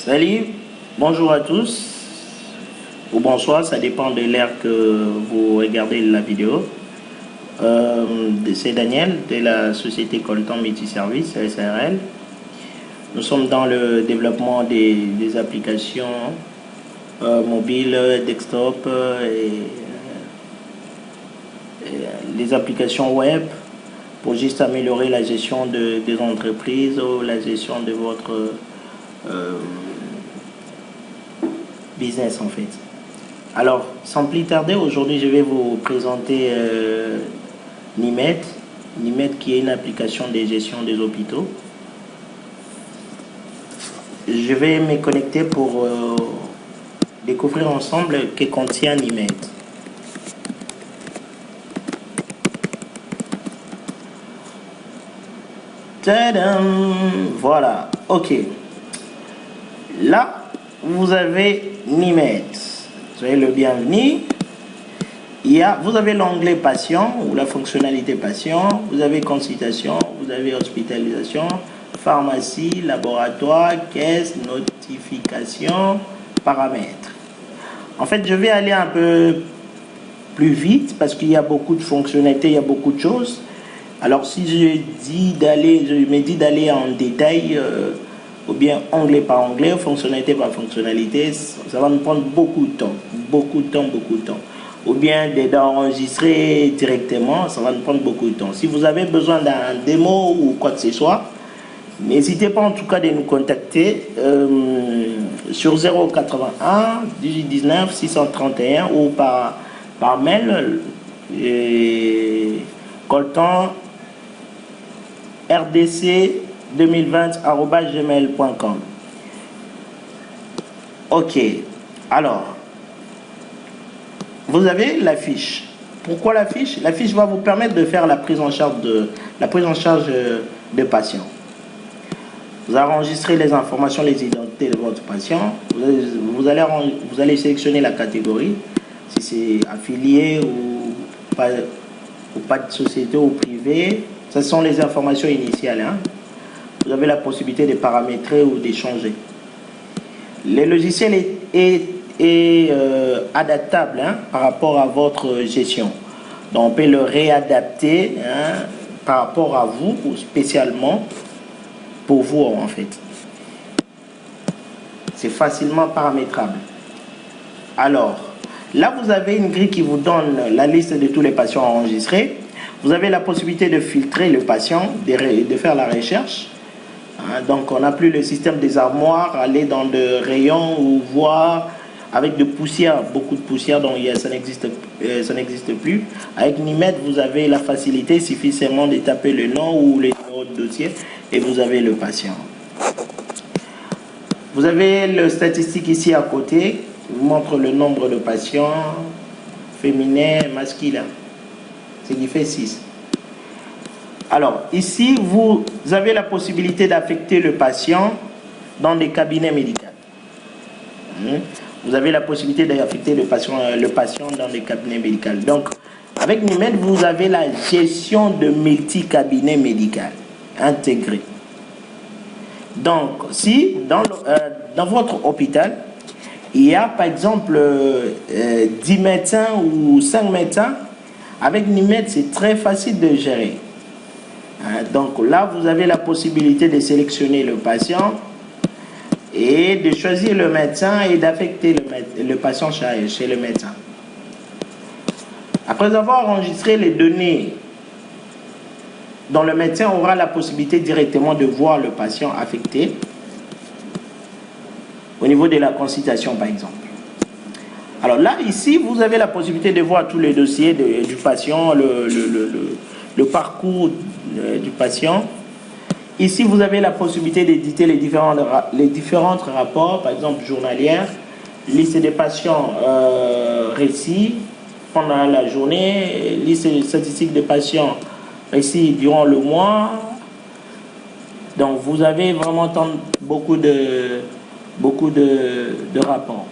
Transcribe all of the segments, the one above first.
Salut, bonjour à tous, ou bonsoir, ça dépend de l'heure que vous regardez la vidéo. C'est Daniel de la société Coltan Multiservice, SARL. Nous sommes dans le développement des applications mobiles, desktop et les applications web pour juste améliorer la gestion des entreprises ou la gestion de votre business en fait. Alors, sans plus tarder, aujourd'hui je vais vous présenter Nimed. Nimed qui est une application de gestion des hôpitaux. Je vais me connecter pour découvrir ensemble ce que contient Nimed. Tadam! Voilà, ok. Là, vous avez Nimed. Soyez le bienvenu. Vous avez l'onglet patient ou la fonctionnalité patient. Vous avez consultation, vous avez hospitalisation, pharmacie, laboratoire, caisse, notification, paramètres. En fait, je vais aller un peu plus vite parce qu'il y a beaucoup de fonctionnalités, il y a beaucoup de choses. Alors, si je me dis d'aller en détail, ou bien onglet par onglet, fonctionnalité par fonctionnalité, ça va nous prendre beaucoup de temps, beaucoup de temps. Ou bien d'enregistrer directement, ça va nous prendre beaucoup de temps. Si vous avez besoin d'un démo ou quoi que ce soit, n'hésitez pas en tout cas de nous contacter sur 081 1819 631 ou par mail coltan rdc 2020@gmail.com. Ok, alors vous avez la fiche. Pourquoi la fiche? La fiche va vous permettre de faire la prise en charge de patients. Vous enregistrez les informations, les identités de votre patient. Vous allez sélectionner la catégorie, si c'est affilié ou pas de société ou privé. Ce sont les informations initiales. Hein. Vous avez la possibilité de paramétrer ou d'échanger. Le logiciel est adaptable par rapport à votre gestion. Donc on peut le réadapter par rapport à vous ou spécialement pour vous en fait. C'est facilement paramétrable. Alors, là vous avez une grille qui vous donne la liste de tous les patients enregistrés. Vous avez la possibilité de filtrer le patient, de faire la recherche. Donc on n'a plus le système des armoires, aller dans le rayon ou voir avec de poussière, beaucoup de poussière, donc ça n'existe plus. Avec Nimed, vous avez la facilité, il suffit seulement de taper le nom ou le numéro de dossier et vous avez le patient. Vous avez le statistique ici à côté, qui vous montre le nombre de patients féminins, masculins. C'est qui fait 6. Alors, ici, vous avez la possibilité d'affecter le patient dans des cabinets médicaux. Vous avez la possibilité d'affecter le patient dans des cabinets médicaux. Donc, avec Nimed, vous avez la gestion de multi-cabinets médicaux intégrés. Donc, si dans votre hôpital, il y a par exemple 10 médecins ou 5 médecins, avec Nimed, c'est très facile de gérer. Donc là, vous avez la possibilité de sélectionner le patient et de choisir le médecin et d'affecter le patient chez le médecin. Après avoir enregistré les données dont le médecin aura la possibilité directement de voir le patient affecté au niveau de la consultation par exemple. Alors là, ici, vous avez la possibilité de voir tous les dossiers du patient, le parcours du patient. Ici, vous avez la possibilité d'éditer les différents rapports, par exemple journalières, liste des patients récits pendant la journée, liste des statistiques des patients récits durant le mois. Donc, vous avez vraiment beaucoup de rapports.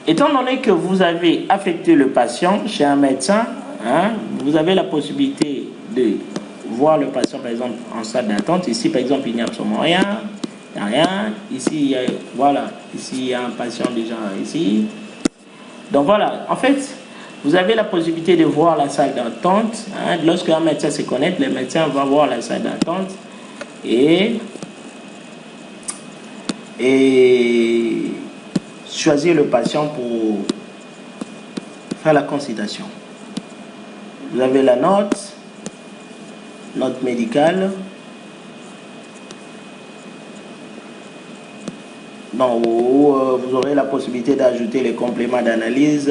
Étant donné que vous avez affecté le patient chez un médecin, vous avez la possibilité de voir le patient, par exemple, en salle d'attente. Ici, par exemple, il n'y a absolument rien. Il n'y a rien. Ici, il y a, voilà, ici, il y a un patient déjà ici. Donc voilà, en fait, vous avez la possibilité de voir la salle d'attente. Hein. Lorsqu'un médecin se connecte, le médecin va voir la salle d'attente et choisir le patient pour faire la consultation. Vous avez la note médicale. Donc, vous aurez la possibilité d'ajouter les compléments d'analyse,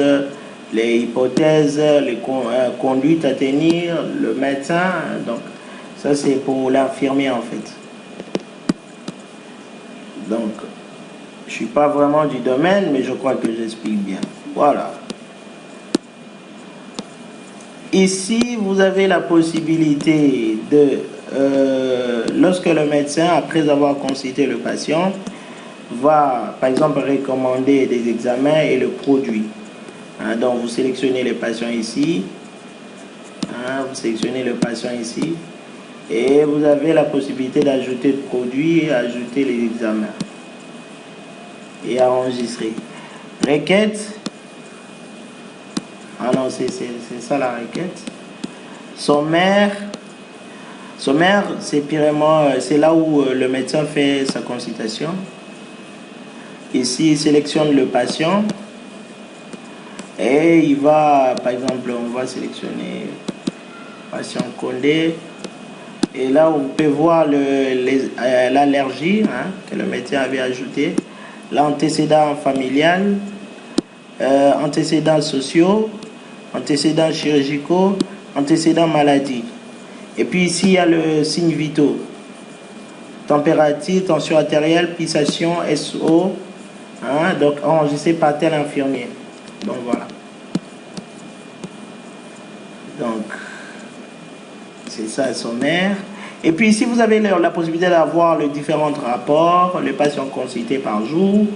les hypothèses, les conduites à tenir, le médecin. Donc, ça c'est pour l'infirmier en fait. Donc, je ne suis pas vraiment du domaine, mais je crois que j'explique bien. Voilà. Ici, vous avez la possibilité de, lorsque le médecin, après avoir consulté le patient, va, par exemple, recommander des examens et le produit. Hein, donc, vous sélectionnez les patients ici. Hein, vous sélectionnez le patient ici. Et vous avez la possibilité d'ajouter le produit, ajouter les examens. Et enregistrer. Requête. Ah non, c'est ça la requête. Sommaire. Sommaire, c'est purement, c'est là où le médecin fait sa consultation. Ici, il sélectionne le patient. Et il va, par exemple, on va sélectionner patient Condé. Et là, on peut voir l'allergie hein, que le médecin avait ajouté. L'antécédent familial, antécédents sociaux, antécédents chirurgicaux, antécédents maladie. Et puis ici, il y a le signe vitaux. Température, tension artérielle, pulsation, SO. Hein, donc, enregistré par tel infirmier. Donc, voilà. Donc, c'est ça le sommaire. Et puis ici, vous avez la possibilité d'avoir les différents rapports, le patient consulté par jour,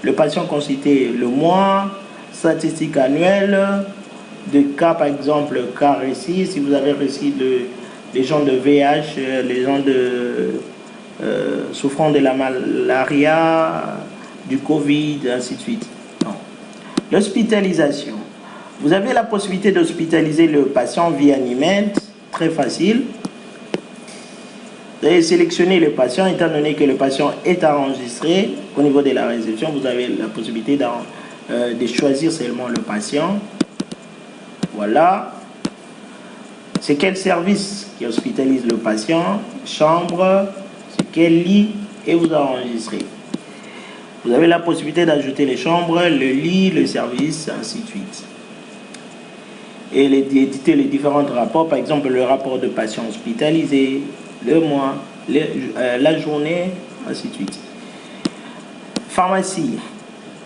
le patient consulté le mois, statistiques annuelles, de cas, par exemple, cas récits, si vous avez récit les gens de VIH, les gens souffrant de la malaria, du Covid, ainsi de suite. L'hospitalisation. Vous avez la possibilité d'hospitaliser le patient via un email, très facile. Vous allez sélectionner le patient, étant donné que le patient est enregistré au niveau de la réception, vous avez la possibilité de choisir seulement le patient. Voilà. C'est quel service qui hospitalise le patient, chambre, c'est quel lit, et vous enregistrez. Vous avez la possibilité d'ajouter les chambres, le lit, le service, ainsi de suite. Et d'éditer les différents rapports, par exemple le rapport de patient hospitalisé, le mois, la journée, ainsi de suite. Pharmacie.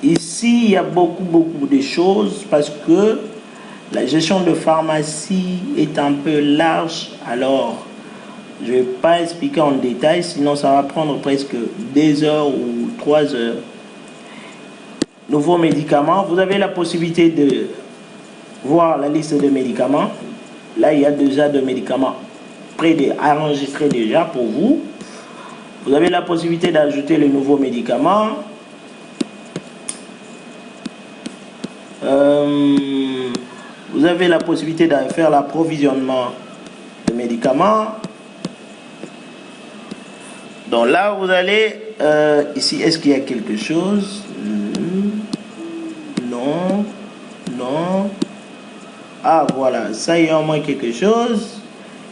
Ici, il y a beaucoup de choses parce que la gestion de pharmacie est un peu large. Alors, je ne vais pas expliquer en détail, sinon ça va prendre presque 2 heures ou 3 heures. Nouveaux médicaments. Vous avez la possibilité de voir la liste de médicaments. Là, il y a déjà des médicaments prêts à enregistrer déjà pour vous. Vous avez la possibilité d'ajouter les nouveaux médicaments. Vous avez la possibilité de faire l'approvisionnement de médicaments. Donc là, vous allez... ici, est-ce qu'il y a quelque chose? Non. Non. Ah, voilà. Ça, il y a au moins quelque chose.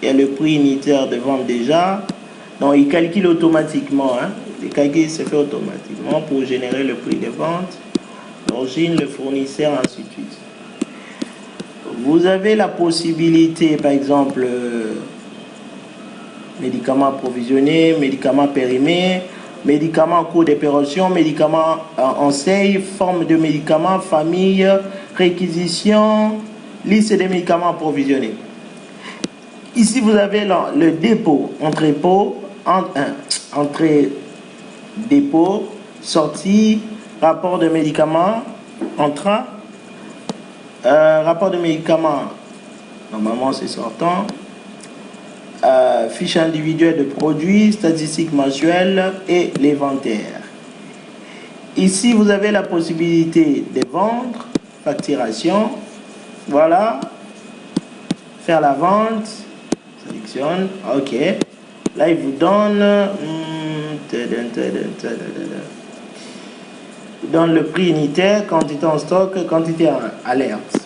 Il y a le prix unitaire de vente déjà. Donc, il calcule automatiquement. Hein. Le calcul se fait automatiquement pour générer le prix de vente, l'origine, le fournisseur, ainsi de suite. Vous avez la possibilité, par exemple, médicaments approvisionnés, médicaments périmés, médicaments en cours d'opération, médicaments en seuil, forme de médicaments, famille, réquisition, liste des médicaments approvisionnés. Ici, vous avez le dépôt, entrée-dépôt, sortie, rapport de médicaments, entrant, rapport de médicaments, normalement c'est sortant, fiche individuelle de produits, statistiques mensuelles et l'inventaire. Ici, vous avez la possibilité de vendre, facturation, voilà, faire la vente, sélectionne, ok. Là, il vous donne, le prix unitaire, quantité en stock, quantité en alerte.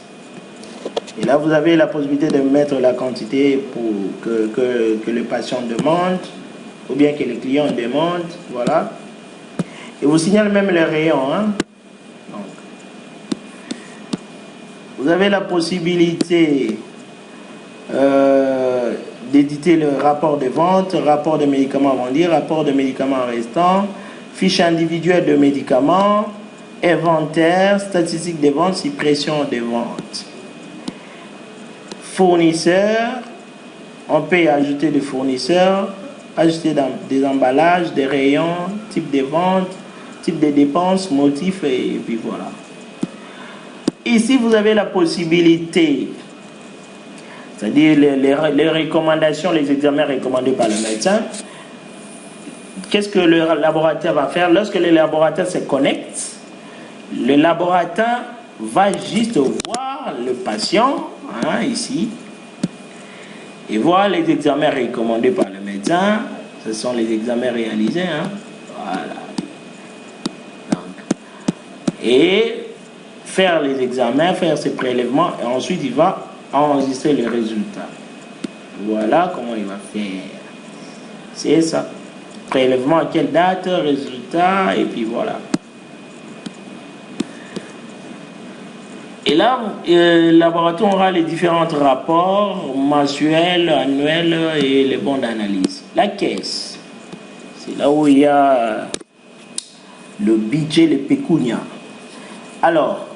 Et là, vous avez la possibilité de mettre la quantité pour que le patient demande, ou bien que le client demande, voilà. Et vous signale même les rayons. Hein. Donc, vous avez la possibilité d'éditer le rapport de vente, rapport de médicaments vendus, rapport de médicaments restants, fiche individuelle de médicaments, inventaire, statistiques de vente, suppression des ventes. Fournisseurs, on peut y ajouter des fournisseurs, ajouter des emballages, des rayons, type de vente, type de dépenses, motifs et puis voilà. Ici, vous avez la possibilité, c'est-à-dire les recommandations, les examens recommandés par le médecin. Qu'est-ce que le laboratoire va faire? Lorsque le laboratoire se connecte, le laboratoire va juste voir le patient, hein, ici, et voir les examens recommandés par le médecin. Ce sont les examens réalisés. Hein. Voilà. Donc, et faire les examens, faire ses prélèvements, et ensuite il va enregistrer les résultats. Voilà comment il va faire. C'est ça. Prélèvement à quelle date, résultat, et puis voilà. Et là, le laboratoire aura les différents rapports mensuels, annuels et les bons d'analyse. La caisse, c'est là où il y a le budget, les pécunia. Alors,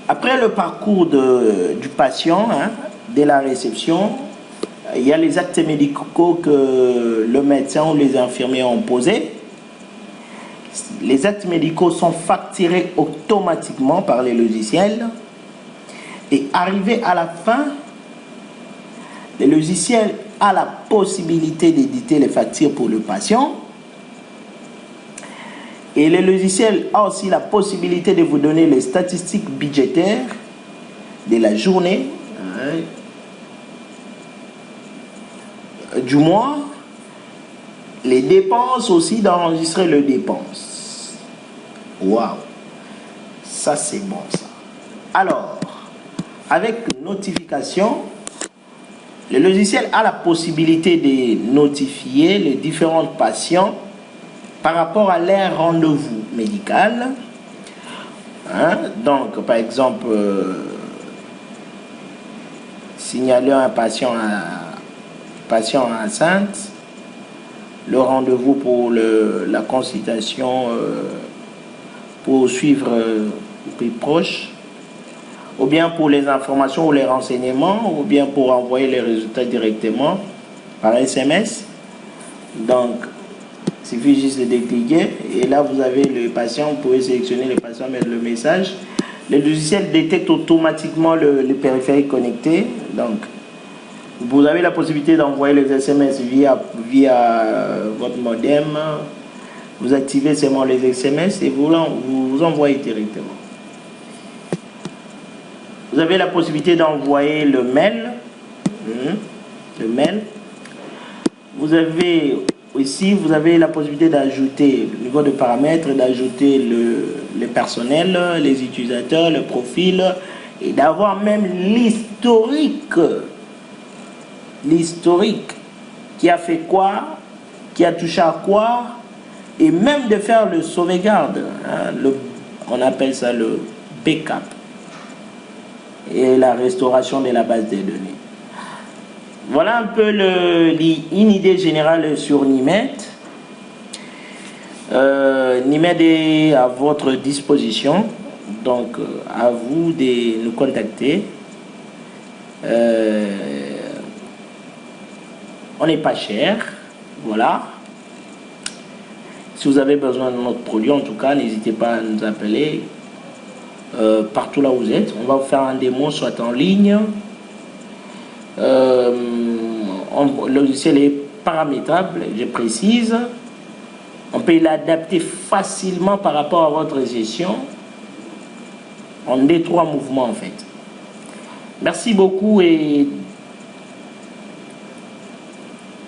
après le parcours du patient, hein, dès la réception, il y a les actes médicaux que le médecin ou les infirmiers ont posés. Les actes médicaux sont facturés automatiquement par les logiciels. Et arrivé à la fin, le logiciel a la possibilité d'éditer les factures pour le patient. Et le logiciel a aussi la possibilité de vous donner les statistiques budgétaires de la journée, du mois, les dépenses aussi, d'enregistrer les dépenses. Waouh, ça c'est bon ça. Alors, avec notification, le logiciel a la possibilité de notifier les différents patients par rapport à leur rendez-vous médical. Hein? Donc, par exemple, signaler un patient enceinte, le rendez-vous pour la consultation pour suivre plus proche, ou bien pour les informations ou les renseignements, ou bien pour envoyer les résultats directement par SMS. Donc, il suffit juste de décliquer et là vous avez le patient, vous pouvez sélectionner le patient, mettre le message. Le logiciel détecte automatiquement le périphérique connecté. Donc, vous avez la possibilité d'envoyer les SMS via votre modem. Vous activez seulement les SMS et vous envoyez directement. Vous avez la possibilité d'envoyer le mail. Vous avez ici, vous avez la possibilité d'ajouter le niveau de paramètres, d'ajouter le personnel, les utilisateurs, le profil et d'avoir même l'historique. L'historique. Qui a fait quoi, qui a touché à quoi, et même de faire le sauvegarde. Hein, on appelle ça le backup. Et la restauration de la base de données. Voilà un peu une idée générale sur Nimed. Nimed est à votre disposition. Donc, à vous de nous contacter. On n'est pas cher. Voilà. Si vous avez besoin de notre produit, en tout cas, n'hésitez pas à nous appeler. Partout là où vous êtes, on va vous faire un démo soit en ligne, Le logiciel est paramétrable, je précise. On peut l'adapter facilement par rapport à votre gestion en 2-3 mouvements en fait. Merci beaucoup et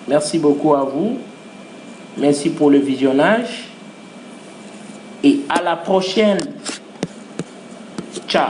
merci beaucoup à vous. Merci pour le visionnage et à la prochaine. Ciao.